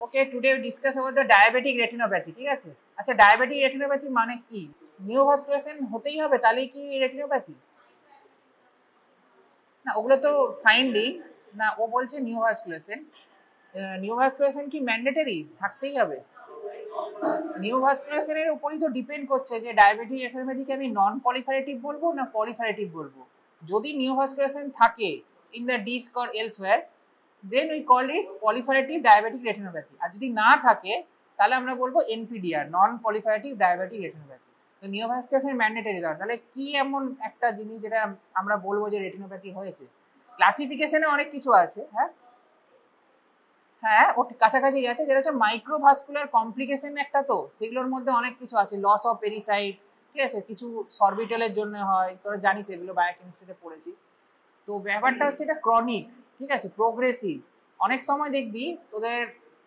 Okay, today discuss about the diabetic retinopathy. ঠিক আছে, আচ্ছা ডায়াবেটিক রেটিনোপ্যাথি মানে কি? নিওভাস্কুলেশন হতেই হবে তাহলেই কি রেটিনোপ্যাথি? না, ওগুলো তো ফাইন্ডিং। না, ও বলছে নিওভাস্কুলেশন। নিওভাস্কুলেশন কি ম্যান্ডেটরি থাকতেই হবে? নিওভাস্কুলেশনের উপরই তো ডিপেন্ড করছে যে ডায়াবেটিক রেটিনোপ্যাথিকে আমি নন পলিফারেটিভ বলবো না পলিফারেটিভ বলবো। যদি নিওভাস্কুলেশন থাকে in the disc or elsewhere, then we call it proliferative diabetic retinopathy. আর যদি না থাকে তাহলে আমরা বলবো NPDR, non proliferative diabetic retinopathy. তো নিওভাস্কুলেশন ম্যান্ডেটরি দরকার। তাহলে কি এমন একটা জিনিস যেটা আমরা বলবো যে রেটিনোপ্যাথি হয়েছে? ক্লাসিফিকেশনে অনেক কিছু আছে। হ্যাঁ হ্যাঁ, ও কাছাকাছি আছে, যেটা হচ্ছে মাইক্রোভাস্কুলার কমপ্লিকেশন একটা, তো সেগুলোর মধ্যে অনেক কিছু আছে। লস অফ পেরিসাইড, ঠিক আছে, কিছু সরবিটালের জন্য হয়, তোরা জানিস এগুলো, বায়োকেমিস্ট্রিতে পড়েছিস। তো ব্যাপারটা হচ্ছে এটা ক্রনিক, ঠিক আছে, প্রোগ্রেসিভ। অনেক সময় দেখবি তোদের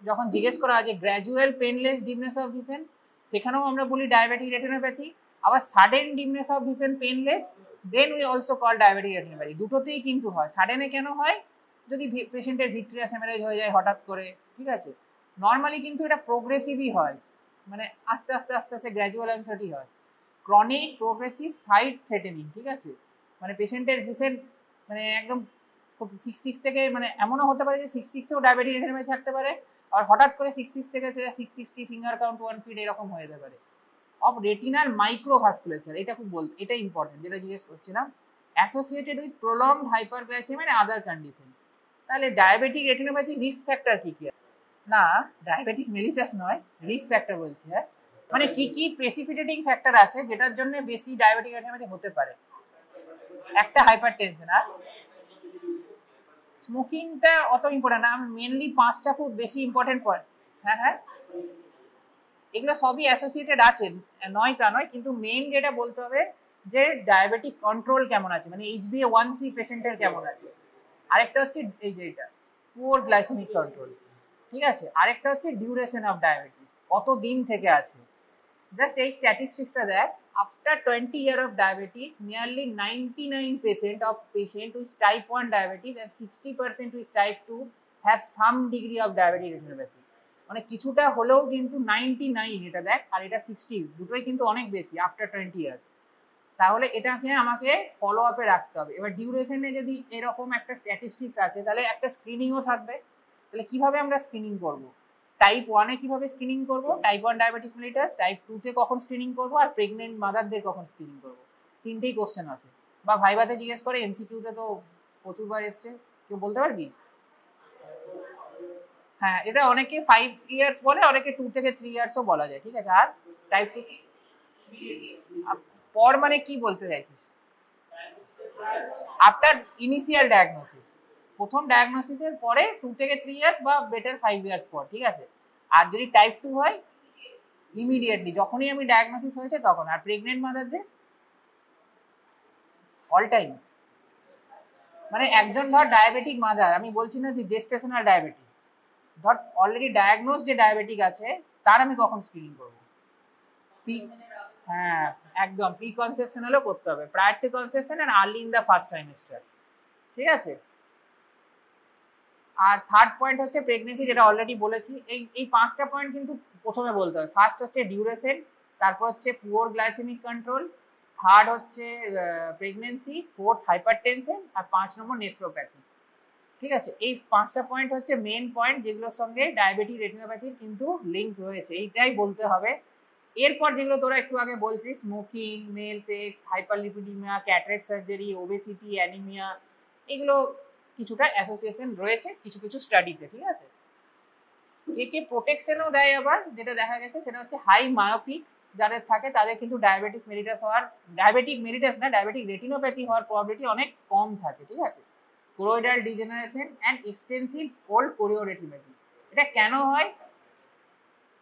যখন জিজ্ঞেস করা হয় যে gradual painless dimness of vision, সেখানেও আমরা বলি ডায়াবেটিক রেটিনোপ্যাথি। আবার sudden dimness of vision painless, then we also call diabetic retinopathy. দুটোতেই কিন্তু হয়। সাডেনে কেন হয়? যদি পেশেন্টের ভিট্রিয়াস হেমারেজ হয়ে যায় হঠাৎ করে, ঠিক আছে। নর্মালি কিন্তু এটা প্রোগ্রেসিভই হয়, মানে আস্তে আস্তে আস্তে আস্তে গ্র্যাজুয়াল অ্যানসারটি হয়। ক্রনিক প্রোগ্রেসিভ সাইড থ্রেটেনিং, ঠিক আছে, মানে পেশেন্টের ভিশন মানে একদম 6 থেকে, মানে এমনও হতে পারে যে 6 ডায়াবেটিক রেটিনোপ্যাথি থাকতে পারে, আর হঠাৎ করে 6 থেকে 660 ফিঙ্গার কাউন্ট 1 ফিট এরকম হয়ে যেতে পারে। অফ রেটিনাল মাইক্রোভাস্কুলেচার, এটা খুব এটা ইম্পর্টেন্ট, যেটা জিজ্ঞেস করছিলাম, associated with prolonged hyperglycaemia and other condition. তাহলে ডায়াবেটিক রেটিনোপ্যাথি রিস্ক ফ্যাক্টর কি কি? না, ডায়াবেটিস মেলিটাস নয়, রিস্ক ফ্যাক্টর বলছি। হ্যাঁ, মানে কি কি প্রেসিপিটেটিং ফ্যাক্টর আছে যেটার জন্য বেশি ডায়াবেটিক রেটিনোপ্যাথি হতে পারে? একটা হাইপারটেনশন, আর স্মোকিংটা অত ইম্পর্টেন্ট না, মেনলি 5টা খুব বেশি ইম্পর্টেন্ট পয়েন্ট। হ্যাঁ হ্যাঁ, এগুলো সবই অ্যাসোসিয়েটেড আছে, নয় তা নয়, কিন্তু মেইন যেটা বলতে হবে যে ডায়াবেটিক কন্ট্রোল কেমন আছে, মানে HbA1c পেশেন্টের কেমন আছে। আরেকটা হচ্ছে এই যে এটা পুয়ার গ্লাইসেমিক কন্ট্রোল, ঠিক আছে। আরেকটা হচ্ছে ডিউরেশন অফ ডায়াবেটিস, কত দিন থেকে আছে। জাস্ট এই স্ট্যাটিস্টিক্সটা দেখ, after 20 years of diabetes, nearly 99% of patients with type 1 diabetes and 60% with type 2 have some degree of diabetic retinopathy। মানে কিছুটা হলেও কিন্তু 99, এটা দেখ, আর এটা 60, দুটোই কিন্তু অনেক বেশি আফটার 20 years। তাহলে এটাকে আমাকে ফলো আপে রাখতে হবে। এবার ডিউরেশনে যদি এরকম একটা স্ট্যাটিস্টিক্স আছে, তাহলে একটা স্ক্রিনিংও থাকবে। তাহলে কিভাবে আমরা স্ক্রিনিং করব? টাইপ 1-এ কিভাবে স্ক্রিনিং করব, টাইপ 1 ডায়াবেটিস মেলিটাস, টাইপ 2-তে কখন স্ক্রিনিং করব, আর প্রেগনেন্ট মাদারদের কখন স্ক্রিনিং করব। তিনটেই কোশ্চেন আছে, বা ভাইভাতে জিজ্ঞেস করে, এমসিকিউতে তো প্রচুরবার এসছে। কেউ বলতে পারবি? হ্যাঁ, এটা অনেকে 5 years বলে, অনেকে 2 থেকে 3 yearsও বলা যায়, ঠিক আছে। আর টাইপ 2 পর মানে কি বলতে চাইছিস? আফটার ইনিশিয়াল ডায়াগনোসিস, প্রথম ডায়াগনোসিসের পরে 2 থেকে 3 ইয়ার্স বা বেটার 5 ইয়ার্স পর, ঠিক আছে। আর যদি টাইপ 2 হয়, ইমিডিয়েটলি যখনই আমি ডায়াগনোসিস হয়েছে তখন। আর প্রেগনেন্ট মাদারদের অল টাইম। মানে একজন ধর ডায়াবেটিক মাদার, আমি বলছি না যে জেস্টেশনাল ডায়াবেটিস, ধর অলরেডি ডায়াগনোস যে ডায়াবেটিক আছে, তার আমি কখন স্ক্রিনিং করবো? হ্যাঁ একদম, প্রি কনসেপশনালও করতে হবে, prior to conception and early in the first trimester, ঠিক আছে। আর থার্ড পয়েন্ট হচ্ছে প্রেগনেন্সি, যেটা অলরেডি বলেছি। এই 5টা পয়েন্ট কিন্তু প্রথমে বলতে হবে। ফার্স্ট হচ্ছে ডিউরেশন, তারপর হচ্ছে পুয়ার গ্লাইসেমিক কন্ট্রোল, থার্ড হচ্ছে প্রেগনেন্সি, ফোর্থ হাইপারটেনশন, আর 5 নম্বর নেফ্রোপ্যাথি, ঠিক আছে। এই 5টা পয়েন্ট হচ্ছে মেন পয়েন্ট, যেগুলোর সঙ্গে ডায়াবেটিক রেটিনোপ্যাথির কিন্তু লিঙ্ক রয়েছে, এইটাই বলতে হবে। এরপর যেগুলো তোরা একটু আগে বলছিস, smoking, male sex, hyperlipidaemia, cataract surgery, obesity, anaemia, এগুলো কিছুটা অ্যাসোসিয়েশন রয়েছে কিছু কিছু স্টাডিতে, ঠিক আছে। একে প্রোটেকশনও দেয় আবার, যেটা দেখা গেছে সেটা হচ্ছে হাই মায়োপিক যাদের থাকে, তাদের কিন্তু ডায়াবেটিস মেলিটাস হওয়ার, ডায়াবেটিক মেলিটাস না, ডায়াবেটিক রেটিনোপ্যাথি হওয়ার প্রবাবিলিটি অনেক কম থাকে, ঠিক আছে। কোরোইডাল ডিজেনারেশন অ্যান্ড এক্সটেন্সিভ ওল্ড কোরিওরেটিনোপ্যাথি, এটা কেন হয়,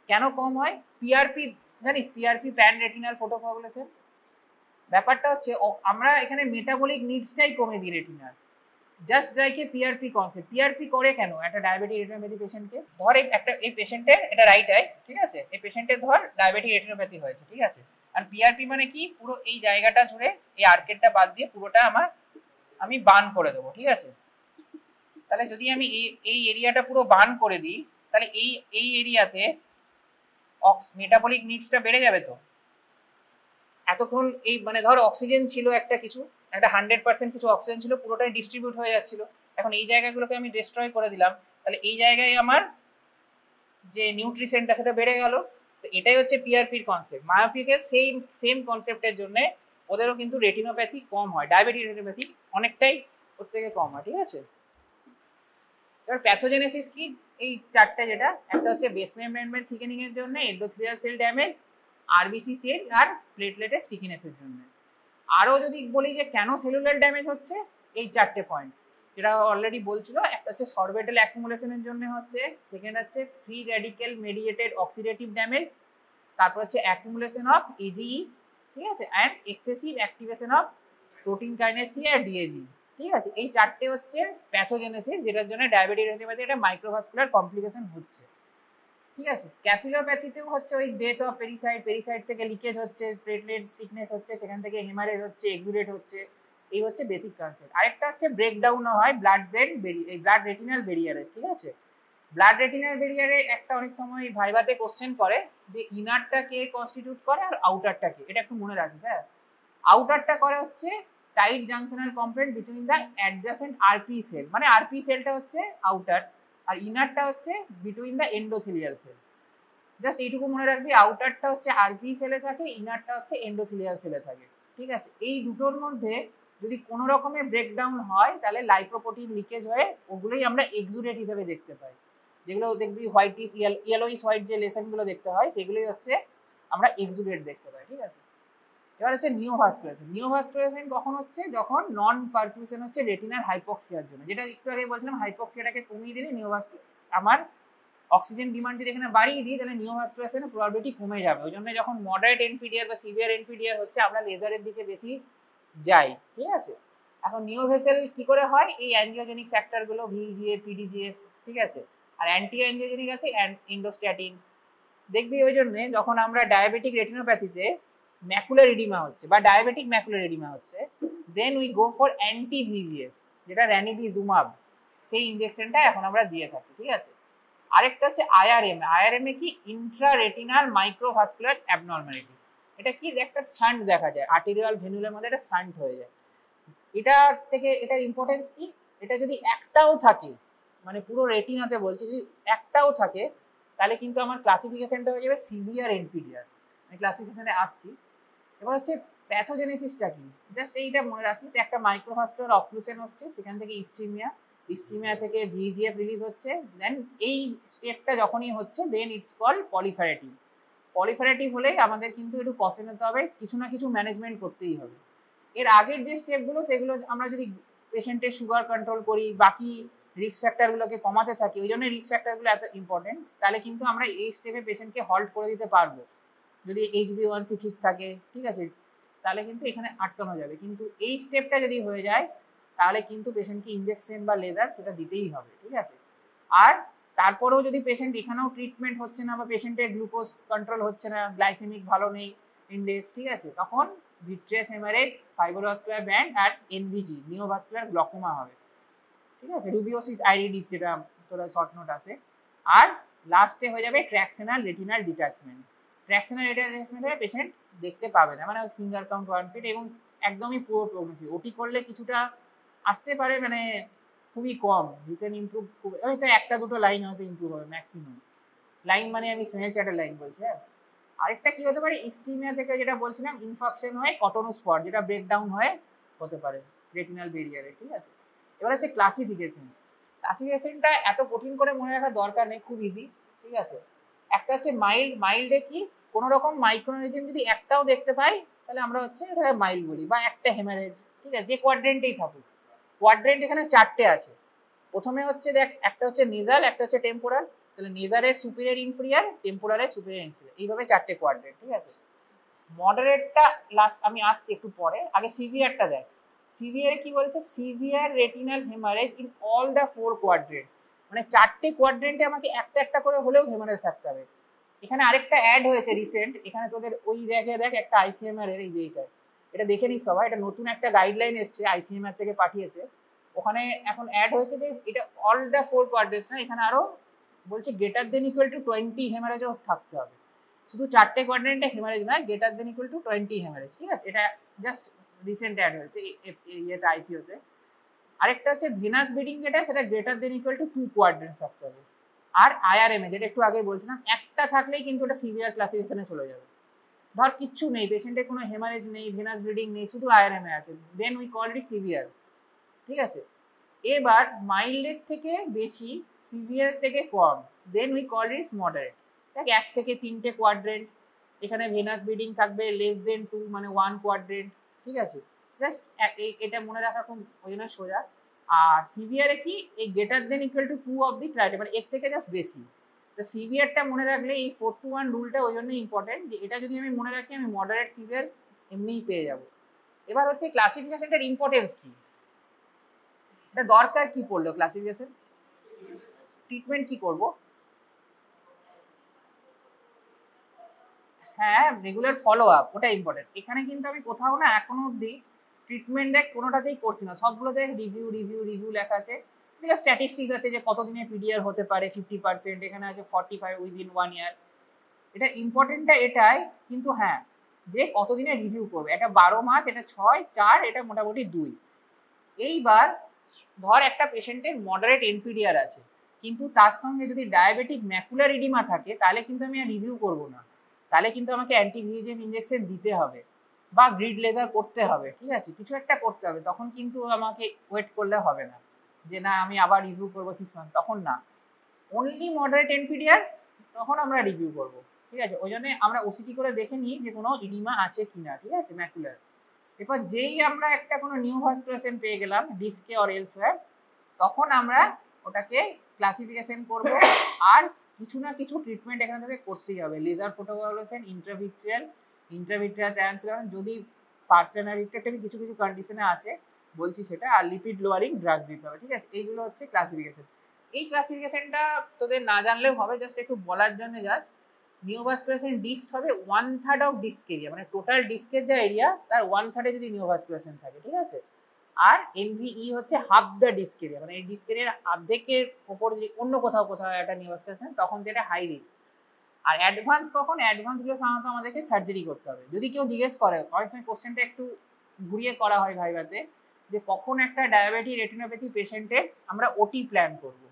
কেন কম হয়? পিআরপি জানিস, পিআরপি প্যান রেটিনাল ফটোকোয়াগুলেশন। ব্যাপারটা হচ্ছে আমরা এখানে মেটাবলিক নিডসটাই কমে দিই রেটিনার, just like a PRP concept. PRP করে কেন একটা ডায়াবেটিক রেটিনোপ্যাথি পেশেন্টকে? ধর এই পেশেন্টের এটা রাইট আই, ঠিক আছে, এই পেশেন্টের ধর ডায়াবেটিক রেটিনোপ্যাথি হয়েছে, ঠিক আছে। আর পিআরপি মানে কি, পুরো এই জায়গাটা জুড়ে এই আর্কেটটা বাদ দিয়ে পুরোটা আমি বার্ন করে দেবো, ঠিক আছে। তাহলে যদি আমি এই এরিয়াটা পুরো বার্ন করে দিই, তাহলে এই এরিয়াতে মেটাবলিক নিডসটা বেড়ে যাবে। তো এতক্ষণ এই মানে ধর অক্সিজেন ছিল একটা 100% কিছু অক্সিজেন ছিল, পুরোটাই ডিস্ট্রিবিউট হয়ে যাচ্ছিল, এখন এই জায়গাগুলোকে আমি ডিস্ট্রয় করে দিলাম, তাহলে এই জায়গায় আমার যে নিউট্রিশনটা সেটা বেড়ে গেল। তো এটাই হচ্ছে পিআরপির কনসেপ্ট। মায়োপিকের সেম কনসেপ্টের জন্য ওদেরও কিন্তু রেটিনোপ্যাথি কম হয়, ডায়াবেটিক রেটিনোপ্যাথি অনেকটাই ওর থেকে কম হয়। ঠিক আছে, এবার প্যাথোজেনেসিস কি, এই চারটে যেটা, একটা হচ্ছে বেস মেমব্রেন থিকেনিং এর জন্য, endothelial cell damage, RBC change আর প্লেটলেটের স্টিকিনেসের জন্য। আরও যদি বলি যে কেন সেলুলার ড্যামেজ হচ্ছে, এই চারটে পয়েন্ট যেটা অলরেডি বলছিল, একটা হচ্ছে সরবেটাল অ্যাকুমুলেশনের জন্য হচ্ছে, সেকেন্ড হচ্ছে free radical mediated oxidative damage, তারপর হচ্ছে অ্যাকুমুলেশন অফ এজিই, ঠিক আছে, and excessive activation of protein kinase C আর ডিএজি। ঠিক আছে, এই চারটে হচ্ছে প্যাথোজেনেসিস যেটার জন্য ডায়াবেটিক রেটিনোপ্যাথি একটা মাইক্রোভাস্কুলার কমপ্লিকেশন হচ্ছে। ঠিক আছে, ক্যাপিলোপ্যাথিতেও হচ্ছে ওই ডেথ অফ পেরিসাইড থেকে লিকেজ হচ্ছে, প্লেটলেট স্টিকনেস হচ্ছে, সেখান থেকে হেমারেজ হচ্ছে, এক্সুডেট হচ্ছে, এই হচ্ছে বেসিক কনসেপ্ট। আরেকটা হচ্ছে ব্রেকডাউনও হয় ব্লাড রেটিনাল ব্যারিয়ারে। ঠিক আছে, ব্লাড রেটিনাল ব্যারিয়ারে একটা অনেক সময় ভাইভাতে কোশ্চেন করে যে ইনারটা কে কনস্টিটিউট করে আর আউটারটা কে, এটা একটু মনে রাখিস। হ্যাঁ, আউটারটা করে হচ্ছে tight junctional complex between the adjacent RP cell, মানে আরপি সেলটা হচ্ছে আউটার, আর ইনারটা হচ্ছে between the endothelial cell. Just এইটুকু মনে রাখবি, আউটারটা হচ্ছে আরপি সেলে থাকে, ইনারটা হচ্ছে এন্ডোথেলিয়াল সেলে থাকে। ঠিক আছে, এই দুটোর মধ্যে যদি কোনো রকমের ব্রেকডাউন হয় তাহলে লাইপোপ্রোটিন লিকেজ হয়ে ওগুলোই আমরা এক্সুডেট হিসেবে দেখতে পাই, যেগুলো দেখবি হোয়াইটিস ইয়েলোইস হোয়াইট যে লেসনগুলো দেখতে হয় সেগুলোই হচ্ছে আমরা এক্সুডেট দেখতে পাই। ঠিক আছে, এবার হচ্ছে নিওভাস্কুলারাইজেশন কখন হচ্ছে, যখন নন পারফিউশন হচ্ছে রেটিনাল হাইপক্সিয়ার জন্য, যেটা একটু আগে বলছিলাম হাইপক্সিয়াটাকে কমিয়ে দিলে আমার অক্সিজেন ডিমান্ড যদি এখানে বাড়িয়ে দিই তাহলে নিওভাস্কুলারাইজেশনের প্রবাবিলিটি কমে যাবে। ওই জন্য যখন মডারেট এনপিডিআর বা সিভিয়ার এনপিডিআর হচ্ছে আমরা লেজারের দিকে বেশি যাই। ঠিক আছে, এখন নিওভেসেল কি করে হয়, এই অ্যাঞ্জিওজেনিক ফ্যাক্টরগুলো ভিজিএফ পিডিজিএফ, ঠিক আছে, আর অ্যান্টি অ্যাঞ্জিওজেনিক আছে এন্ডোস্ট্যাটিন। দেখবি ওই জন্য যখন আমরা ডায়াবেটিক রেটিনোপ্যাথিতে ম্যাকুলার এডিমা হচ্ছে বা ডায়াবেটিক ম্যাকুলার এডিমা হচ্ছে, then we go for anti VEGF, যেটা র্যানিবিজুমাব, সেই ইনজেকশনটা এখন আমরা দিয়ে থাকি। ঠিক আছে, আরেকটা হচ্ছে আইআরএম এ কি, ইন্ট্রা রেটিনাল মাইক্রোভাস্কুলার অ্যাবনর্মালিটিস। এটা কি, একটা সান্ট দেখা যায় আর্টেরিয়াল ভেনুলের মধ্যে, একটা সান্ট হয়ে যায়। এটা থেকে এটার ইম্পর্টেন্স কি, এটা যদি একটাও থাকে, মানে পুরো রেটিনাতে বলছি, যদি একটাও থাকে তাহলে কিন্তু আমার ক্লাসিফিকেশনটা হয়ে যাবে সিভিয়ার এনপিডিআর। আমি ক্লাসিফিকেশনে আসছি। এবার হচ্ছে প্যাথোজেনেসিসটা কি, জাস্ট এইটা মনে রাখিস, একটা মাইক্রোভাস্কুলার অক্লুশন হচ্ছে, সেখান থেকে ইস্টিমিয়া থেকে ভিজিএফ রিলিজ হচ্ছে, দেন এই স্টেপটা যখনই হচ্ছে দেন ইটস কল পলিফারেটিভ হলেই আমাদের কিন্তু একটু কষে নিতে হবে, কিছু না কিছু ম্যানেজমেন্ট করতেই হবে। এর আগের যে স্টেপগুলো সেগুলো আমরা যদি পেশেন্টের সুগার কন্ট্রোল করি, বাকি রিস্ক ফ্যাক্টরগুলোকে কমাতে থাকি, ওই জন্য রিস্ক ফ্যাক্টরগুলো এত ইম্পর্টেন্ট, তাহলে কিন্তু আমরা এই স্টেপে পেশেন্টকে হল্ট করে দিতে পারবো। যদি HbA1c ঠিক থাকে, ঠিক আছে, তাহলে কিন্তু এখানে আটকানো যাবে। কিন্তু এই স্টেপটা যদি হয়ে যায় তাহলে কিন্তু পেশেন্টকে ইনজেকশন বা লেজার সেটা দিতেই হবে। ঠিক আছে, আর তারপরেও যদি পেশেন্ট এখানেও ট্রিটমেন্ট হচ্ছে না বা পেশেন্টের গ্লুকোজ কন্ট্রোল হচ্ছে না, গ্লাইসেমিক ভালো নেই ইন্ডেক্স, ঠিক আছে, তখন ভিট্রিয়াস হেমারেজ, ফাইব্রোভাস্কুলার ব্যান্ড আর এনভিজি নিওভাস্কুলার গ্লকোমা হবে। ঠিক আছে, রুবিওসিস আইরিডিস যেটা তোরা শর্ট নোট আছে। আর লাস্টে হয়ে যাবে ট্র্যাকশনাল রেটিনাল ডিটাচমেন্ট। ট্র্যাকশনাল রেটিনাল ডিটাচমেন্টে পেশেন্ট দেখতে পাবে না, মানে ফিঙ্গার কাউন্ট 1 ফিট, এবং একদমই পুরো প্রগনোসিস। ওটি করলে কিছুটা আসতে পারে, মানে খুবই কম, রিসেন্ট ইমপ্রুভ খুব, হয়তো একটা দুটো লাইন হয়তো ইমপ্রুভ হবে ম্যাক্সিমাম লাইন, মানে আমি স্নেল চ্যাটের লাইন বলছি। হ্যাঁ, আরেকটা কি হতে পারে, ইস্টিমিয়া থেকে যেটা বলছিলাম ইনফেকশন হয় কটনো স্পট, যেটা ব্রেকডাউন হয়ে হতে পারে রেটিনাল ব্যারিয়ারে। ঠিক আছে, এবার হচ্ছে ক্লাসিফিকেশনটা এত কঠিন করে মনে রাখার দরকার নেই, খুব ইজি। ঠিক আছে, একটা হচ্ছে মাইল্ডে কি, কোনো রকম মাইক্রোনিজম যদি একটাও দেখতে পাই তাহলে আমরা হচ্ছে এটা মাইল্ড বলি, বা একটা হেমারেজ। ঠিক আছে, যে কোয়াড্রেন্টেই থাকুক, কোয়াড্রেন্ট এখানে চারটে আছে। প্রথমে হচ্ছে দেখ, একটা হচ্ছে নেজাল, একটা হচ্ছে টেম্পোরাল, তাহলে নেজারের সুপিরিয়র ইনফেরিয়র, টেম্পোরালের সুপিরিয়র ইনফেরিয়র, এইভাবে চারটে কোয়াড্রেন্ট। ঠিক আছে, মডারেটটা লাস্ট আমি আসছি একটু পরে, আগে সিভিয়ারটা দেখ। সিভিয়ারে কি বলছে, severe retinal haemorrhage in all the 4 quadrant, মানে চারটে কোয়াড্রেন্টে আমাকে একটা একটা করে হলেও হেমারেজ থাকতে হবে। এখানে আরেকটা অ্যাড হয়েছে রিসেন্ট, এখানে তোদের ওই জায়গায় দেখ একটা আইসিএমআর এর, এই যে এটা দেখে নিস সবাই, এটা নতুন একটা গাইডলাইন এসছে আইসিএমআর থেকে পাঠিয়েছে, ওখানে এখন অ্যাড হয়েছে যে এটা অল দ্য 4 কোয়াড্রেন্টস না, এখানে আরো বলছে গ্রেটার দেন ইকুয়াল টু 20 হেমারেজও থাকতে হবে, শুধু 4টে কোয়াড্রেন্টে হেমারেজ নয়, greater than equal to 20 haemorrhage, ঠিক আছে? এটা জাস্ট রিসেন্ট অ্যাড হয়েছে ইয়েতে আইসিওতে। আরেকটা হচ্ছে ভিনাস ব্লিডিং, যেটা সেটা গ্রেটার দেন ইকুয়াল টু 2 কোয়াড্রেন্টস থাকতে হবে। আর আইআরএমএ, যেটা একটু আগে বলছিলাম, একটা থাকলেই কিন্তু ওটা সিভিয়ার ক্লাসিফিকেশনে চলে যাবে। ধর কিচ্ছু নেই, পেশেন্টের কোনো হেমারেজ নেই, ভিনাস ব্লিডিং নেই, শুধু আইআরএমএ আছে, then we call it severe, ঠিক আছে? এবার মাইল্ডের থেকে বেশি, সিভিয়ার থেকে কম, then we call it moderate. দেখ 1 থেকে 3টে কোয়াড্রেন্ট, এখানে ভেনাস ব্লিডিং থাকবে লেস দেন 2 মানে 1 কোয়াড্রেন্ট, ঠিক আছে? জাস্ট এটা মনে রাখা খুব ওই জন্য সোজা। আর সিভিয়ারে কি, এই greater than equal to 2 of the criteria, মানে এর থেকে জাস্ট বেশি। তো সিভিয়ারটা মনে রাখলে এই 4-to-1 রুলটা ওই জন্য ইম্পর্টেন্ট, যে এটা যদি আমি মনে রাখি আমি মডারেট সিভিয়ার এমনিই পেয়ে যাব। এবার হচ্ছে ক্লাসিফিকেশনটার ইম্পর্টেন্স কি, এটা দরকার কি পড়লো ক্লাসিফিকেশন, ট্রিটমেন্ট কি করব? হ্যাঁ, রেগুলার ফলো আপ, ওটা ইম্পর্টেন্ট। এখানে কিন্তু আমি কোথাও না এখনো অবধি ট্রিটমেন্ট দেখ কোনোটাতেই করছি না, সবগুলোতে রিভিউ রিভিউ রিভিউ লেখা আছে, ঠিক আছে? স্ট্যাটিস্টিক্স আছে যে কতদিনে পিডিআর হতে পারে 50%, এখানে আছে 45 উইদিন 1 ইয়ার। এটা ইম্পর্টেন্টটা এটাই, কিন্তু হ্যাঁ, যে কতদিনে রিভিউ করবে, এটা 12 মাস, এটা 6, 4, এটা মোটামুটি 2। এইবার ধর একটা পেশেন্টের মডারেট এনপিডিআর আছে, কিন্তু তার সঙ্গে যদি ডায়াবেটিক ম্যাকুলার ইডিমা থাকে, তাহলে কিন্তু আমি আর রিভিউ করব না, তাহলে কিন্তু আমাকে অ্যান্টিভিএজিএম ইনজেকশন দিতে হবে বা গ্রিড লেজার করতে হবে, ঠিক আছে? কিছু একটা করতে হবে, তখন কিন্তু আমাকে ওয়েট করলে হবে না যে না আমি আবার রিভিউ করবো 6 মান্থ, তখন না। অনলি মডারেট এনপিডিআর, তখন আমরা রিভিউ করব, ঠিক আছে? ওই জন্য আমরা ওসিটি করে দেখে নিই যে কোনো ইডিমা আছে কিনা, ঠিক আছে, ম্যাকুলার। এবার যেই আমরা একটা কোনো নিউভাস্কুলার পেয়ে গেলাম ডিস্কে অর এলসওয়্যার, তখন আমরা ওটাকে ক্লাসিফিকেশন করব, আর কিছু না কিছু ট্রিটমেন্ট এখান থেকে করতেই হবে। লেজার ফটোকোয়াগুলেশন, ইন্ট্রাভিট্রিয়াল ট্রান্সফার, যদি পার্সপেনাল ভিক্টেক্টমি কিছু কিছু কন্ডিশনে আছে বলছি সেটা, আর লিপিড লোয়ারিং ড্রাগস দিতে হবে, ঠিক আছে? এইগুলো হচ্ছে ক্লাসিফিকেশন। এই ক্লাসিফিকেশনটা তোদের না জানলেও হবে, জাস্ট একটু বলার জন্য। জাস্ট নিউভাস্কুলেশন ডিস্ক হবে 1/3 অফ ডিস্ক এরিয়া, মানে টোটাল ডিস্কের যা এরিয়া তার 1/3 যদি নিউভাস্কুলেশন থাকে, ঠিক আছে? আর এনভিই হচ্ছে হাফ দ্য ডিস্ক এরিয়া, মানে এই ডিস্ক এরিয়ার অর্ধেকের উপর যদি অন্য কোথাও একটা নিউভাস্কুলেশন, তখন যেটা হাই রিস্ক। আর অ্যাডভান্স কখন, অ্যাডভান্সগুলো সাধারণত আমাদেরকে সার্জারি করতে হবে। যদি কেউ জিজ্ঞেস করে, অনেক সময় কোশ্চেনটা একটু ঘুরিয়ে করা হয় ভাইভাতে, যে কখন একটা ডায়াবেটিক রেটিনোপ্যাথি পেশেন্টের আমরা ওটি প্ল্যান করব,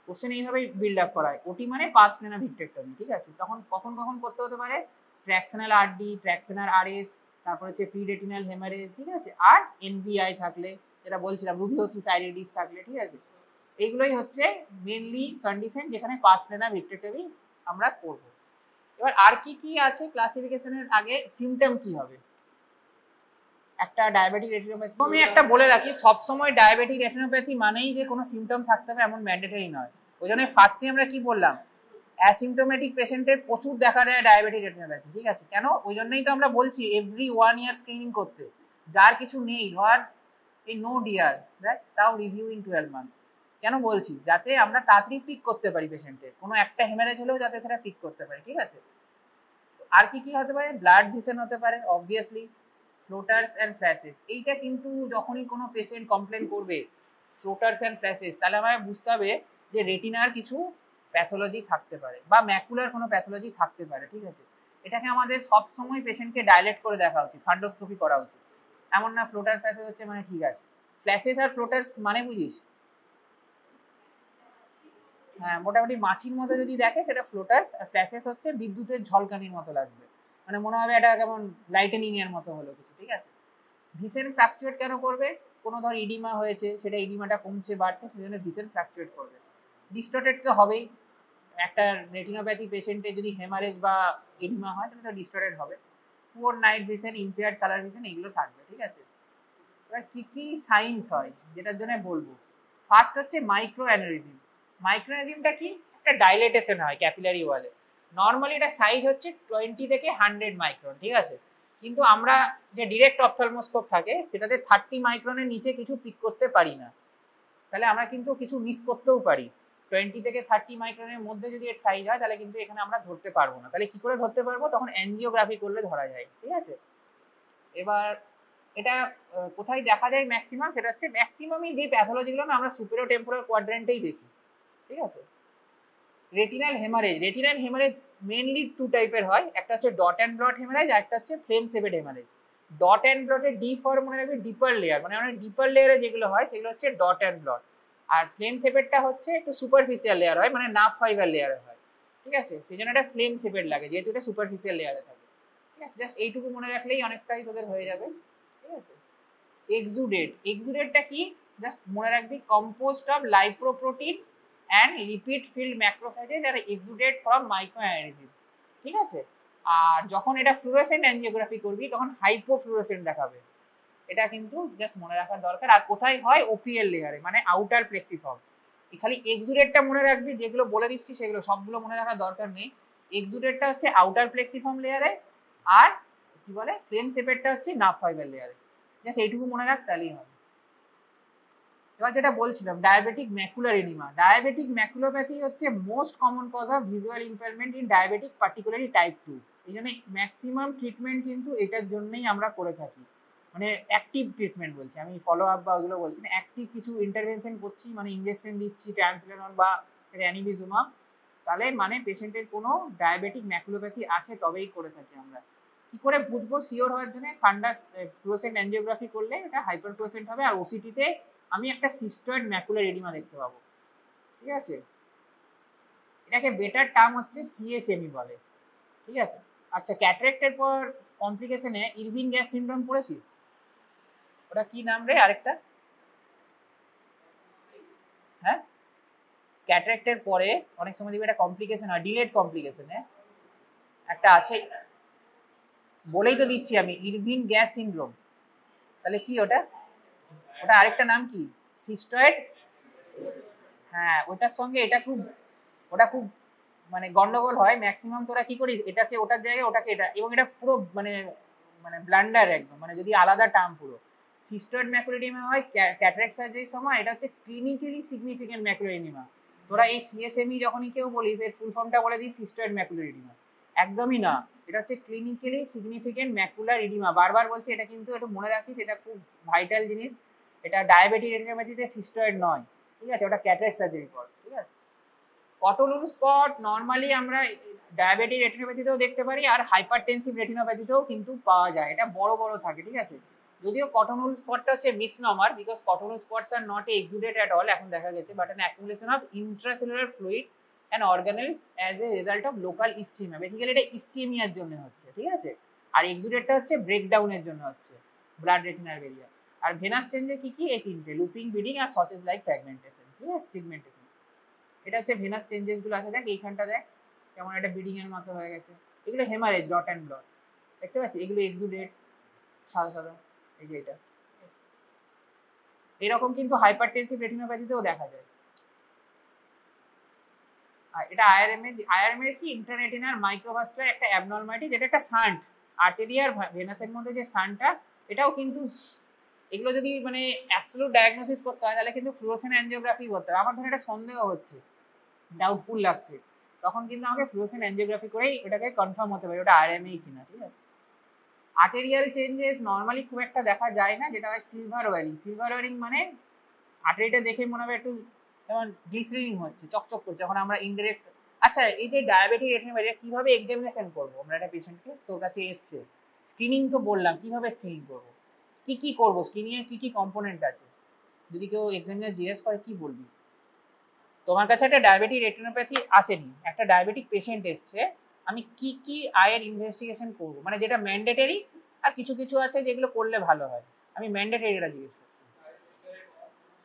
কোশ্চেন এইভাবেই বিল্ড আপ করা হয়। ওটি মানে পাস প্লেনার ভিক্টেক্টমি, ঠিক আছে? তখন কখন কখন করতে হতে পারে, ট্র্যাকশনাল আরডি, ট্র্যাকশনাল আরএস, তারপর হচ্ছে প্রি রেটিনাল হেমারেজ, ঠিক আছে? আর এনভিআই থাকলে, যেটা বলছিলাম রুবিওসিস আইরিডিস থাকলে, ঠিক আছে? এইগুলোই হচ্ছে মেনলি কন্ডিশন যেখানে পাস প্লেনার ভিক্টেক্টমি আমরা করব। এবার আর কি কি আছে ক্লাসিফিকেশনের আগে, সিমটম কি হবে একটা ডায়াবেটিক রেটিনোপ্যাথি? আমি একটা বলে রাখি, সবসময় ডায়াবেটিক রেটিনোপ্যাথি মানেই যে কোনো সিমটম থাকতে হবে এমন ম্যান্ডেটরি নয়। ওই জন্য ফার্স্টে আমরা কি বললাম, অ্যাসিমটোমেটিক পেশেন্টের প্রচুর দেখা যায় ডায়াবেটিক রেটিনোপ্যাথি, ঠিক আছে? কেন? ওই জন্যই তো আমরা বলছি এভরি 1 ইয়ার স্ক্রিনিং করতে। যার কিছু নেই, ধর এই নো ডিয়ার, দেখ তাও রিভিউ ইন 12 মান্থস। কেন বলছি? যাতে আমরা তাড়াতাড়ি পিক করতে পারি পেশেন্টের, কোনো একটা হেমারেজ হলেও যাতে সেটা পিক করতে পারি, ঠিক আছে? আর কি কি হতে পারে, ব্লাড ভিশন হতে পারে অবভিয়াসলি, ফ্লোটার্স অ্যান্ড ফ্ল্যাশেস। এইটা কিন্তু যখনই কোনো পেশেন্ট কমপ্লেন করবে ফ্লোটার্স অ্যান্ড ফ্ল্যাশেস, তাহলে আমায় বুঝতে হবে যে রেটিনার কিছু প্যাথোলজি থাকতে পারে বা ম্যাকুলার কোনো প্যাথোলজি থাকতে পারে, ঠিক আছে? এটাকে আমাদের সবসময় পেশেন্টকে ডাইলেট করে দেখা উচিত, ফান্ডোস্কোপি করা উচিত। এমন না ফ্লোটার ফ্ল্যাশেস হচ্ছে মানে ঠিক আছে। ফ্ল্যাশেস আর ফ্লোটার্স মানে বুঝিস? হ্যাঁ, মোটামুটি মাছির মতো যদি দেখে সেটা ফ্লোটার্স, আর ফ্ল্যাশেস হচ্ছে বিদ্যুতের ঝলকানির মতো লাগবে, মানে মনে হবে এটা কেমন লাইটেনিং এর মতো হলো কিছু, ঠিক আছে? ভিসেন ফ্ল্যাকচুয়েট কেন করবে? কোনো ধর ইডিমা হয়েছে, সেটা ইডিমাটা কমছে বাড়ছে, সেজন্য ভিসেন ফ্ল্যাকচুয়েট করবে। ডিস্টর্টেড তো হবেই, একটা রেটিনোপ্যাথি পেশেন্টের যদি হেমারেজ বা ইডিমা হয় তাহলে তো ডিস্টর্টেড হবে। Poor night vision, impaired colour vision, এগুলো থাকবে, ঠিক আছে? এবার কি কি সাইন্স হয় যেটার জন্য বলবো, ফার্স্ট হচ্ছে মাইক্রো অ্যানিউরিজম। মাইক্রো অ্যানিউরিজমটা কি? একটা ডাইলেটেশন হয় ক্যাপিলারি ওয়ালে। নর্মালি এটা সাইজ হচ্ছে 20 থেকে 100 মাইক্রন, ঠিক আছে? কিন্তু আমরা যে ডিরেক্ট অপথলমোস্কোপ থাকে সেটাতে 30 মাইক্রনের নিচে কিছু পিক করতে পারি না, তাহলে আমরা কিন্তু কিছু মিস করতেও পারি। 20 থেকে 30 মাইক্রনের মধ্যে যদি এর সাইজ হয় তাহলে কিন্তু এখানে আমরা ধরতে পারবো না। তাহলে কি করে ধরতে পারবো? তখন অ্যানজিওগ্রাফি করলে ধরা যায়, ঠিক আছে? এবার এটা কোথায় দেখা যায় ম্যাক্সিমাম, সেটা হচ্ছে ম্যাক্সিমামই যে প্যাথোলজিগুলো না আমরা সুপেরিয়র টেম্পোরাল কোয়াড্রেন্টেই দেখি, ঠিক আছে? রেটিনাল হেমারেজ মেনলি টু টাইপের হয়, একটা হচ্ছে ডট অ্যান্ড ব্লট হেমারেজ আর একটা হচ্ছে flame shaped haemorrhage. Dot and ব্লটের ডি ফর মনে রাখবে ডিপার লেয়ার, মানে অনেক ডিপার লেয়ারে যেগুলো হয় সেগুলো হচ্ছে ডট অ্যান্ড ব্লট, আর ফ্লেম সেভেডটা হচ্ছে একটু সুপারফিশিয়াল লেয়ার হয়, মানে নার্ভ ফাইবার লেয়ারে হয়, ঠিক আছে, সেই জন্য এটা ফ্লেম সেভেড লাগে যেহেতু এটা সুপারফিশিয়াল লেয়ারে থাকে, ঠিক আছে। জাস্ট এইটুকু মনে রাখলেই অনেকটাই তোদের হয়ে যাবে, ঠিক আছে। এক্সুডেটটা কি, জাস্ট মনে রাখবি composed of lipoprotein and lipid filled macrophages আর এক্সুডেট ফ্রম মাইক্রোঅ্যানিজম, ঠিক আছে। আর যখন এটা ফ্লুরোসেন্ট অ্যাঞ্জিওগ্রাফি করবি তখন হাইপোফ্লুরোসেন্ট দেখাবে, এটা কিন্তু জাস্ট মনে রাখার দরকার। আর কোথায় হয়, ওপিএল লেয়ারে, মানে আউটার প্লেক্সিফর্ম। খালি এক্সুডেটটা মনে রাখবি, যেগুলো বলে দিচ্ছি সেগুলো সবগুলো মনে রাখার দরকার নেই। এক্সুডেটটা হচ্ছে আউটার প্লেক্সিফর্ম লেয়ারে, আর কি বলে ফ্লেম সেভেডটা হচ্ছে নার্ভ ফাইবার লেয়ারে, জাস্ট এইটুকু মনে রাখ তাহলেই হবে। এবার যেটা বলছিলাম, diabetic macular oedema. Diabetic maculopathy হচ্ছে most common cause of visual impairment in diabetic, particularly type 2। এই জন্য ম্যাক্সিমাম ট্রিটমেন্ট কিন্তু এটার জন্যই আমরা করে থাকি, মানে অ্যাক্টিভ ট্রিটমেন্ট বলছি আমি, ফলো আপ বা ওগুলো বলছি না, অ্যাক্টিভ কিছু ইন্টারভেনশন করছি, মানে ইঞ্জেকশন দিচ্ছি ট্রান্সলেনন বা র্যানিবিজুমাব, তাহলে মানে পেশেন্টের কোনো ডায়াবেটিক ম্যাকুলোপ্যাথি আছে তবেই করে থাকি আমরা। কি করে বুঝবো শিওর হওয়ার জন্য, ফান্ডাস ফ্লুরোসেন্ট অ্যাঞ্জিওগ্রাফি করলে এটা হাইপার ফ্লুরোসেন্ট হবে, আর ওসিটিতে আমি একটা সিস্টয়েড ম্যাকুলার এডিমা দেখতে পাবো, ঠিক আছে। এটাকে বেটার টার্ম হচ্ছে সিএসএমই বলে, ঠিক আছে। আচ্ছা, ক্যাটারেক্টের পর কমপ্লিকেশনে ইরভিন গ্যাস সিনড্রোম পড়েছিস? ওটা কি নাম রে আরেকটা? হ্যাঁ, ক্যাটারেক্টের পরে অনেক সময় দেখবে একটা কমপ্লিকেশন হয়, ডিলেড কমপ্লিকেশনে একটা আছে, বলেই তো দিচ্ছি আমি, ইরভিন গ্যাস সিনড্রোম। তাহলে কি ওটা? ওটা আরেকটা নাম কি? সিস্টয়েড। হ্যাঁ, ওটার সঙ্গে এটা খুব, ওটা খুব মানে গন্ডগোল হয় ম্যাক্সিমাম। তোরা কি করিস, এটাকে ওটার জায়গায়, ওটাকে এটা, এবং এটা পুরো মানে মানে ব্লান্ডার একদম, মানে যদি আলাদা টার্ম পুরো। সিস্টয়েড ম্যাকুলার এডিমা হয় ক্যাটারাক্ট সার্জারির সময়, এটা হচ্ছে ক্লিনিক্যালি সিগনিফিকেন্ট ম্যাকুলার এডিমা। তোরা এই সিএসএমই যখনই কেউ বলিস এর ফুল ফর্মটা বলে দিস সিস্টয়েড ম্যাকুলার এডিমা, একদমই না, এটা হচ্ছে ক্লিনিক্যালি সিগনিফিকেন্ট ম্যাকুলার এডিমা। বারবার বলছি এটা, কিন্তু একটু মনে রাখিস, এটা খুব ভাইটাল জিনিস। এটা ডায়াবেটিক রেটিনোপ্যাথিতে সিস্টয়েড নয়, ঠিক আছে, ওটা ক্যাটারাক্ট সার্জারির পর, ঠিক আছে। কটলুল স্পট নর্মালি আমরা ডায়াবেটিক রেটিনোপ্যাথিতেও দেখতে পারি, আর হাইপারটেনসিভ রেটিনোপ্যাথিতেও কিন্তু পাওয়া যায়, এটা বড় বড় থাকে, ঠিক আছে। যদিও কটনুল স্পটটা হচ্ছে misnomer, because cotton wool spots are not exudate at all এখন দেখা গেছে, but an accumulation of intracellular fluid and organelles as a result of local ischaemia. Basically এটা ইস্টিমিয়ার জন্য হচ্ছে, ঠিক আছে। আর এক্সুডেটটা হচ্ছে ব্রেকডাউনের জন্য হচ্ছে, ব্লাড রেটিনাল বেরিয়া। আর ভেনাস চেঞ্জে কি কি, এই তিনটে, লুপিং, বিডিং আর সসেজ লাইক ফ্র্যাগমেন্টেশন, ঠিক আছে, সিগমেন্টেশন। এটা হচ্ছে ভেনাস চেঞ্জেস গুলো আছে, দেখ এইখানটা দেখ কেমন একটা বিডিং এর মতো হয়ে গেছে, এগুলো হেমারেজ, ডট অ্যান্ড ব্লট, দেখতে পাচ্ছি, এগুলো এক্সুডেট সাদা সাদা, এই যে এটা এরকম কিন্তু হাইপারটেনসিভ রেটিনোপ্যাথিতেও দেখা যায়। আর এটা আইআরএমএ কি, ইন্টাররেটিনাল মাইক্রোভাস্কুলার একটা অ্যাবনরমালিটি, যেটা একটা সান্ট, আর্টেরিয়ার ভেনাসের মধ্যে যে সান্টটা, এটাও কিন্তু, এগুলো যদি মানে অ্যাবসলিউট ডায়াগনোসিস করতে হয় তাহলে কিন্তু ফ্লুরোসেন্ট অ্যাঞ্জিওগ্রাফি করতে হবে। আমার ধরুন একটা সন্দেহ হচ্ছে, ডাউটফুল লাগছে, তখন কিন্তু আমাকে ফ্লুরোসেন্ট অ্যাঞ্জিওগ্রাফি করেই ওটাকে কনফার্ম হতে পারে ওটা আরএমএ কিনা, ঠিক আছে। আর্টেরিয়াল চেঞ্জেস নর্মালি খুব একটা দেখা যায় না, যেটা হয় সিলভার ওয়ারিং। সিলভার ওয়ারিং মানে আর্টারিটা দেখে মনে হবে একটু যেমন গ্লিসারিন হচ্ছে, চকচক করছে, যখন আমরা ইনডাইরেক্ট। আচ্ছা, এই যে ডায়াবেটিক রেটিনোপ্যাথি কিভাবে এক্সামিনেশন করবো আমরা একটা পেশেন্টকে, তোর কাছে এসছে, স্ক্রিনিং তো বললাম, কিভাবে স্ক্রিনিং করবো, কি কি করবো, স্ক্রিনিং এর কি কি কম্পোনেন্ট আছে, যদি কেউ এক্সামিনার জিজ্ঞেস করে কি বলবি? তোমার কাছে একটা ডায়াবেটিক রেটিনোপ্যাথি আসেনি, একটা ডায়াবেটিক পেশেন্ট এসছে, আমি কি কি আয়ের ইনভেস্টিগেশন করবো, মানে যেটা ম্যান্ডেটরি, আর কিছু কিছু আছে যেগুলো করলে ভালো হয়, আমি ম্যান্ডেটরিটা জিজ্ঞেস করছি।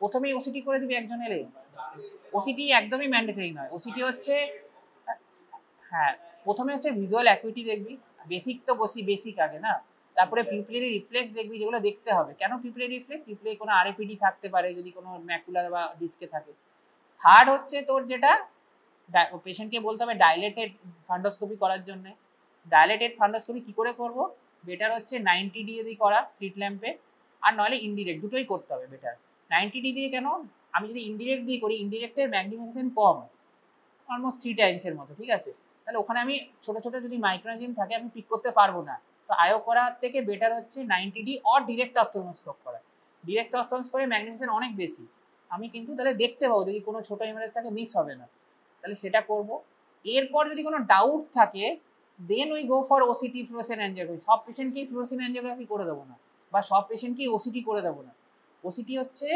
প্রথমেই ওসিটি করে দিবি একজন এলে? ওসিটি একদমই ম্যান্ডেটরি নয়, ওসিটি হচ্ছে, হ্যাঁ, প্রথমে হচ্ছে ভিজুয়াল অ্যাকুইটি দেখবি, বেসিক তো বেসিক আগে না, তারপরে পিউপিলারি রিফ্লেক্স দেখবি, যেগুলো দেখতে হবে। কেন পিউপিলারি রিফ্লেক্স? পিউপিলারি কোনো আরএপিডি থাকতে পারে যদি কোনো ম্যাকুলার বা ডিস্কে থাকে। থার্ড হচ্ছে তোর যেটা পেশেন্টকে বলতে হবে ডাইলেটেড ফান্ডোস্কোপি করার জন্য। ডাইলেটেড ফান্ডোস্কোপি কি করে করব? বেটার হচ্ছে 90 দিয়ে করা সিট ল্যাম্পে, আর নইলে ইনডিরেক্ট, দুটোই করতে হবে বেটার। 90 দিয়ে কেন? আমি যদি ইনডিরেক্ট দিয়ে করি, ইনডিরেক্টের ম্যাগনিফিকেশন কম, অলমোস্ট 3 টাইমসের মতো, ঠিক আছে। তাহলে ওখানে আমি ছোট ছোট যদি মাইক্রোনিজম থাকে আমি পিক করতে পারবো না, তো আয়ো করার থেকে বেটার হচ্ছে 90 অর ডিরেক্ট অপথলমোস্কোপ করা। ডিরেক্ট অপথলমোস্কোপে ম্যাগনিফিকেশন অনেক বেশি, আমি কিন্তু তাহলে দেখতে পাবো যদি কোনো ছোট ইমেজ থাকে মিস হবে না। তাহলে সেটা করব। এরপর যদি কোনো ডাউট থাকে then we go for OCT fluorescent angiography. সব পেশেন্টকেই ফ্লুরোসেন্ট অ্যাঞ্জিওগ্রাফি করে দেবো না, বা সব পেশেন্টকেই ওসিটি করে দেবো না। ওসিটি হচ্ছে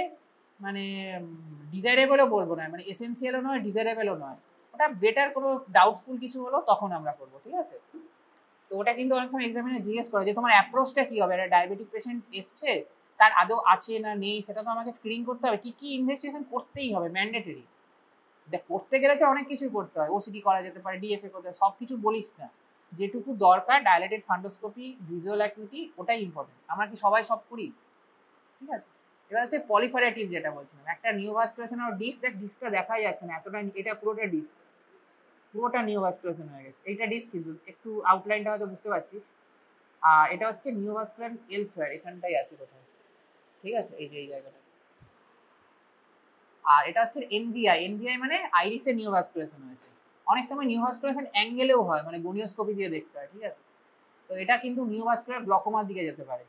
মানে ডিজাইরেবলও বলবো না, মানে এসেন্সিয়ালও নয়, ডিজাইরেবলও নয়, ওটা বেটার কোনো ডাউটফুল কিছু হলো তখন আমরা করবো, ঠিক আছে। তো ওটা কিন্তু অনেক সময় এক্সামিনে জিজ্ঞেস করে যে তোমার অ্যাপ্রোচটা কী হবে, একটা ডায়াবেটিক পেশেন্ট এসছে, তার আদৌ আছে না নেই সেটা তো আমাকে স্ক্রিন করতে হবে, কী কী ইনভেস্টিগেশন করতেই হবে, ম্যান্ডেটরি। দেখ করতে গেলে তো অনেক কিছুই করতে হয়, ওসিটি করা যেতে পারে, ডিএফএ করতে হয়, সব কিছু বলিস না, যেটুকু দরকার ডাইলেটেড ফান্ডোস্কোপি, ভিজুয়াল অ্যাকিউটি, ওটাই ইম্পর্টেন্ট। আমরা কি সবাই সব করি? ঠিক আছে। এবার হচ্ছে পলিফারেটিভ, যেটা বলছিলাম, একটা নিউভাস্কুলেশন আর ডিস্ক, দেখ ডিস্কটা দেখাই যাচ্ছে না এতটা, এটা পুরোটা ডিস্ক, পুরোটা নিউভাস্কুলেশন হয়ে গেছে, এইটা ডিস্ক কিন্তু একটু আউটলাইনটা হয়তো বুঝতে পারছিস। আর এটা হচ্ছে নিউভাস্কুলার এলসওয়্যার, এখানটাই আছে কোথাও, ঠিক আছে, এই যে এই জায়গাটা। আর এটা হচ্ছে এনভিআই, এনভিআই মানে আইরিসের নিউভাস্কুলেশন হয়েছে। অনেক সময় নিউভাস্কুলেশন অ্যাঙ্গেলেও হয়, মানে গনিওস্কোপি দিয়ে দেখতে হয়, ঠিক আছে। তো এটা কিন্তু নিউভাস্কুলার গ্লকোমার দিকে যেতে পারে।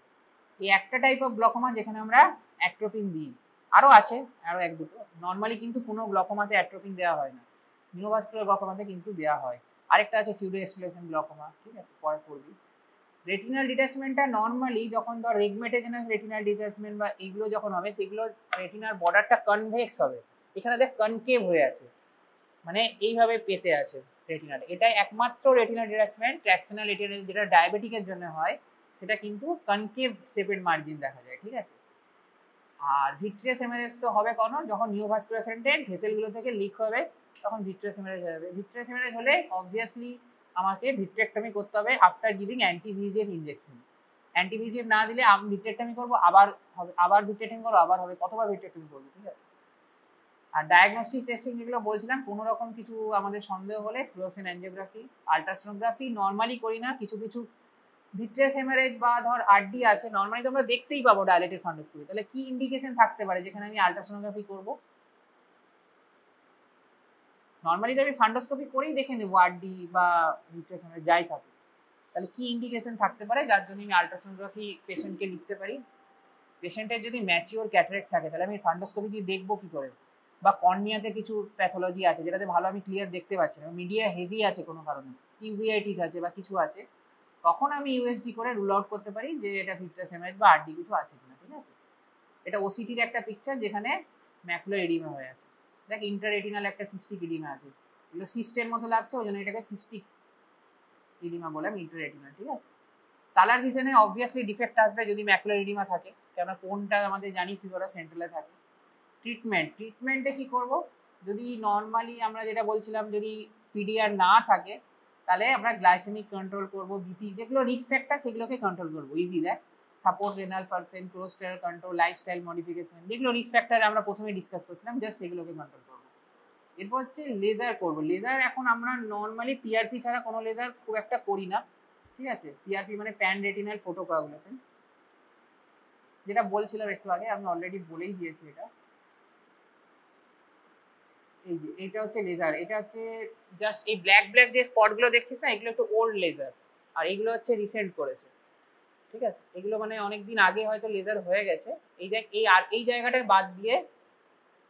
এই একটা টাইপ অফ গ্লকোমা যেখানে আমরা অ্যাট্রোপিন দিই, আরও আছে আরও এক দুটো, নর্মালি কিন্তু কোনো গ্লকোমাতে অ্যাট্রোপিন দেওয়া হয় না, নিউভাস্কুলার গ্লকোমাতে কিন্তু দেওয়া হয়। আরেকটা আছে সিউডো এক্সফোলিয়েশন গ্লকোমা, ঠিক আছে, পরে পড়বি। রেটিনাল ডিট্যাচমেন্টটা নর্মালি যখন ধর রেগমেটেজেনাস রেটিনাল ডিট্যাচমেন্ট বা এগুলো যখন হবে, সেগুলো রেটিনার বর্ডারটা কনভেক্স হবে, এখানে দেখ কনকেভ হয়ে আছে, মানে এইভাবে পেতে আছে রেটিনাটা। এটাই একমাত্র রেটিনাল ডিট্যাচমেন্ট ট্র্যাকশনাল রেটিনাল যেটা ডায়াবেটিকের জন্য হয়, সেটা কিন্তু কনকেভ শেপের মার্জিন দেখা যায়, ঠিক আছে। আর ভিট্রিয়াস হেমারেজ তো হবে কোনো, যখন নিউভাস্কুলার ভেসেলগুলো থেকে লিক হবে, তখন ভিট্রিয়াস হেমারেজ হবে। ভিট্রিয়াস হেমারেজ হলে অবভিয়াসলি আমাকে ভিট্রেক্টমি করতে হবে আফটার গিভিং অ্যান্টিভিজিএফ ইনজেকশন। অ্যান্টিভিজিএফ না দিলে আমি ভিট্রেক্টমি করবো, আবার হবে, আবার ভিট্রেক্টমি করবো, আবার হবে, কতবার ভিট্রেক্টমি করবো, ঠিক আছে। আর ডায়াগনস্টিক টেস্টিং যেগুলো বলছিলাম, কোনো রকম কিছু আমাদের সন্দেহ হলে ফ্লুরোসেন্ট অ্যাঞ্জিওগ্রাফি, আলট্রাসোনোগ্রাফি নর্মালি করি না, কিছু কিছু ভিট্রিয়াস হেমারেজ বা ধর আরডি আছে, নর্মালি তোমরা দেখতেই পাবো ডাইলেটেড ফান্ডোস্কোপি, তাহলে কি ইন্ডিকেশন থাকতে পারে যেখানে আমি আলট্রাসোনোগ্রাফি করব? নর্মালি তো আমি ফান্ডোস্কোপি করেই দেখে নেবো আরডি বা ভিট্রিয়াস হেমারেজ যাই থাকে, তাহলে কি ইন্ডিকেশন থাকতে পারে যার জন্য আমি আলট্রাসোনোগ্রাফি পেশেন্টকে লিখতে পারি? পেশেন্টের যদি ম্যাচিওর ক্যাটারেক্ট থাকে তাহলে আমি ফান্ডোস্কোপি দিয়ে দেখবো কি করে, বা কর্নিয়াতে কিছু প্যাথোলজি আছে যেটাতে ভালো আমি ক্লিয়ার দেখতে পাচ্ছি না, মিডিয়া হেজি আছে কোনো কারণে, ইউভিআইটিস আছে বা কিছু আছে, তখন আমি ইউএসডি করে রুল আউট করতে পারি যে এটা ভিট্রিয়াস হেমারেজ বা আরডি কিছু আছে কিনা, ঠিক আছে। এটা ওসিটির একটা পিকচার যেখানে ম্যাকুলার এডিমা হয়ে আছে, দেখ ইন্টাররেটিনাল একটা সিস্টিক এডিমা আছে, এগুলো সিস্টের মতো লাগছে, ওই জন্য এটাকে সিস্টিক এডিমা বললাম, ইন্টাররেটিনাল, ঠিক আছে। কালার ভিশনে অবভিয়াসলি ডিফেক্ট আসবে যদি ম্যাকুলার এডিমা থাকে, কেননা কোনটা আমাদের জানিস ওরা সেন্ট্রালে থাকে। ট্রিটমেন্টে কি করব? যদি নর্মালি আমরা যেটা বলছিলাম, যদি পিডিআর না থাকে তাহলে আমরা গ্লাইসেমিক কন্ট্রোল করব, বিপি যেগুলো রিস্ক ফ্যাক্টর সেগুলোকে কন্ট্রোল করব, ইজি দেখ, support renal percent, cholesterol control, lifestyle modification, যেগুলো রিস্ক ফ্যাক্টর আমরা প্রথমে ডিসকাস করছিলাম, জাস্ট সেগুলোকে কন্ট্রোল করব। এরপর হচ্ছে লেজার করব। লেজার এখন আমরা নর্মালি পিআরপি ছাড়া কোনো লেজার খুব একটা করি না, ঠিক আছে। পিআরপি মানে প্যান রেটিনাল ফটোকোয়াগুলেশন, যেটা বলছিলাম একটু আগে, আমি অলরেডি বলেই দিয়েছি এটা। এই যে এটা হচ্ছে লেজার, এটা হচ্ছে জাস্ট এই ব্ল্যাক ব্ল্যাক যে স্পটগুলো দেখছিস না, এগুলো একটু ওল্ড লেজার, আর এগুলো হচ্ছে রিসেন্ট করেছে, ঠিক আছে। এগুলো মানে অনেকদিন আগে হয়তো লেজার হয়ে গেছে। এই দেখ এই আর এই জায়গাটা বাদ দিয়ে,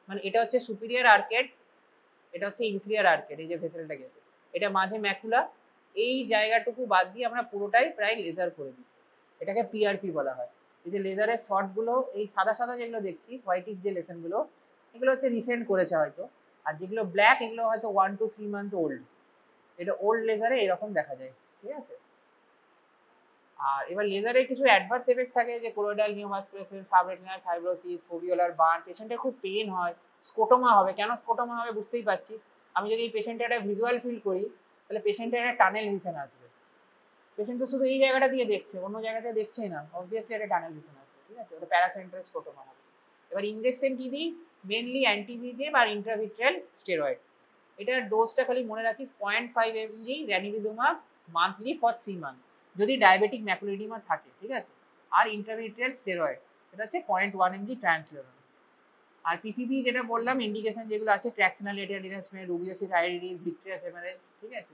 মানে এটা হচ্ছে সুপিরিয়র আর্কেড, এটা হচ্ছে ইনফিরিয়র আর্কেড, এই যে ভেসেলটা গেছে, এটা মাঝে ম্যাকুলা, এই জায়গাটুকু বাদ দিয়ে আমরা পুরোটাই প্রায় লেজার করে দিই, এটাকে পিআরপি বলা হয়। এই যে লেজারের শর্টগুলো, এই সাদা সাদা যেগুলো দেখছি হোয়াইটিস যে লেসেনগুলো, এগুলো হচ্ছে রিসেন্ট করেছে হয়তো, আর যেগুলো ব্ল্যাক এগুলো হয়তো 1 to 3 মান্থ ওল্ড। এটা ওল্ড লেজারে এরকম দেখা যায়, ঠিক আছে। আর এবার লেজারের কিছু অ্যাডভার্স এফেক্ট থাকে, যে কোলোইডাল নিউভাস্কুলেশন, সাবরেটিনাল ফাইব্রোসিস, ফোভিওলার বার্ন, পেশেন্টের খুব পেন হয়, স্কোটোমা হবে। কেন স্কোটোমা হবে বুঝতেই পারছিস, আমি যদি এই পেশেন্টের একটা ভিজুয়াল ফিল করি তাহলে পেশেন্টের একটা টানেল ভিশন আসবে। পেশেন্ট তো শুধু এই জায়গাটা দিয়ে দেখছে, অন্য জায়গাতে দেখছেই না, অবভিয়াসলি একটা টানেল ভিশন আসবে, ঠিক আছে, ওটা প্যারাসেন্ট্রাল স্কোটোমা হবে। এবার ইনজেকশন কি দিই? মেনলি অ্যান্টিভিজিএফ আর ইন্ট্রাভিট্রিয়াল স্টেরয়েড। এটার ডোজটা খালি মনে রাখিস 0.5 mg র্যানিলিজুমাব মান্থলি ফর 3 মান্থ, যদি ডায়াবেটিক ম্যাকুলার এডিমা থাকে, ঠিক আছে। আর ইন্ট্রাভিট্রিয়াল স্টেরয়েড এটা হচ্ছে 0.1 mg ট্রান্সলেরন। আর পিপিপি যেটা বললাম ইন্ডিকেশন যেগুলো আছে, tractional retinal detachment, rubeosis iris, vitreous haemorrhage, ঠিক আছে।